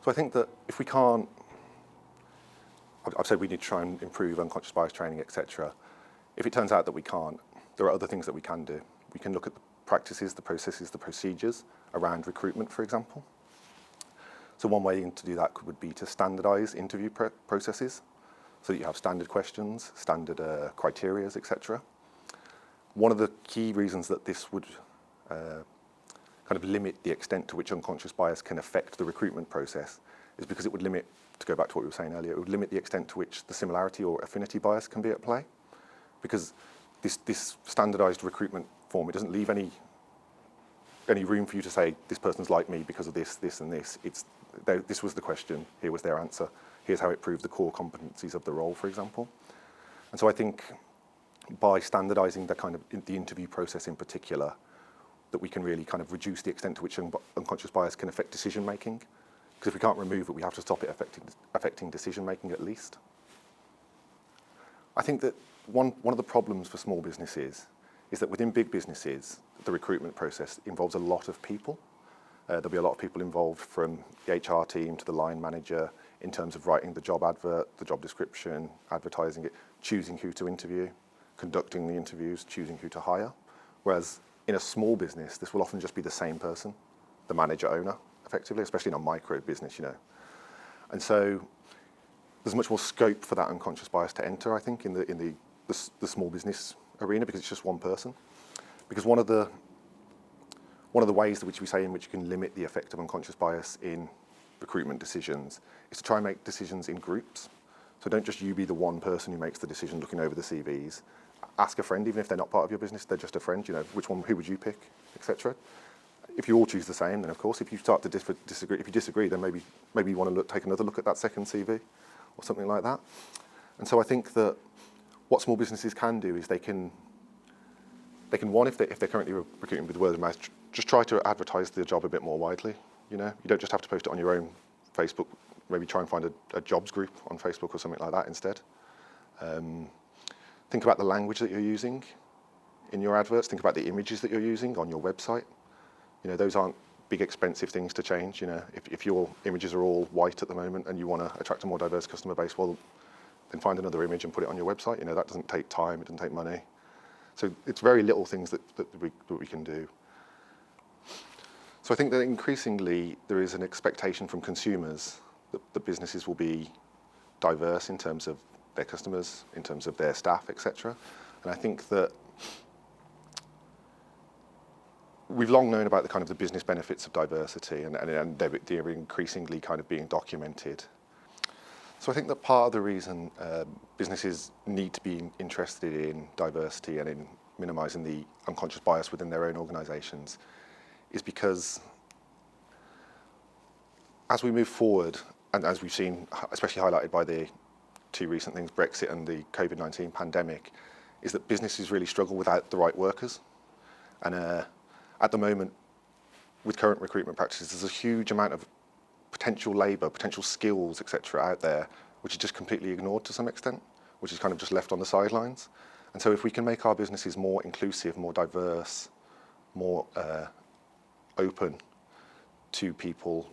So I think that if we can't, I've said we need to try and improve unconscious bias training, etc. If it turns out that we can't, there are other things that we can do. We can look at the practices, the processes, the procedures around recruitment, for example. So one way to do that would be to standardise interview processes, so that you have standard questions, standard criteria, etc. One of the key reasons that this would kind of limit the extent to which unconscious bias can affect the recruitment process is because it would limit, to go back to what we were saying earlier, it would limit the extent to which the similarity or affinity bias can be at play. Because this standardised recruitment form, it doesn't leave any room for you to say, this person's like me because of this, this and this. This was the question, here was their answer, here's how it proved the core competencies of the role, for example. And so I think by standardising the interview process in particular, that we can really kind of reduce the extent to which unconscious bias can affect decision making. Because if we can't remove it, we have to stop it affecting decision making at least. I think that one of the problems for small businesses is that within big businesses, the recruitment process involves a lot of people. There'll be a lot of people involved, from the HR team to the line manager, in terms of writing the job advert, the job description, advertising it, choosing who to interview, conducting the interviews, choosing who to hire. Whereas in a small business, this will often just be the same person, the manager owner, effectively, especially in a micro business, you know. And so there's much more scope for that unconscious bias to enter, I think, in the small business arena, because it's just one person. Because one of the ways which we say in which you can limit the effect of unconscious bias in recruitment decisions is to try and make decisions in groups. So don't just you be the one person who makes the decision looking over the CVs. Ask a friend, even if they're not part of your business, they're just a friend, you know, who would you pick, etc. If you all choose the same, then of course, if you start to disagree, then maybe you want to take another look at that second CV or something like that. And so I think that what small businesses can do is they can one, if they're currently recruiting with word of mouth, just try to advertise the job a bit more widely. You know, you don't just have to post it on your own Facebook. Maybe try and find a jobs group on Facebook or something like that instead. Think about the language that you're using in your adverts. Think about the images that you're using on your website. You know, those aren't big, expensive things to change. You know, if your images are all white at the moment and you want to attract a more diverse customer base, well, then find another image and put it on your website. You know, that doesn't take time. It doesn't take money. So it's very little things that we can do. So I think that increasingly there is an expectation from consumers that the businesses will be diverse in terms of their customers, in terms of their staff, etc. And I think that we've long known about the business benefits of diversity, and they're increasingly kind of being documented. So I think that part of the reason businesses need to be interested in diversity and in minimising the unconscious bias within their own organisations is because as we move forward, and as we've seen, especially highlighted by the two recent things, Brexit and the COVID-19 pandemic, is that businesses really struggle without the right workers. And at the moment, with current recruitment practices, there's a huge amount of potential labour, potential skills, etc. out there, which is just completely ignored to some extent, which is kind of just left on the sidelines. And so if we can make our businesses more inclusive, more diverse, more open to people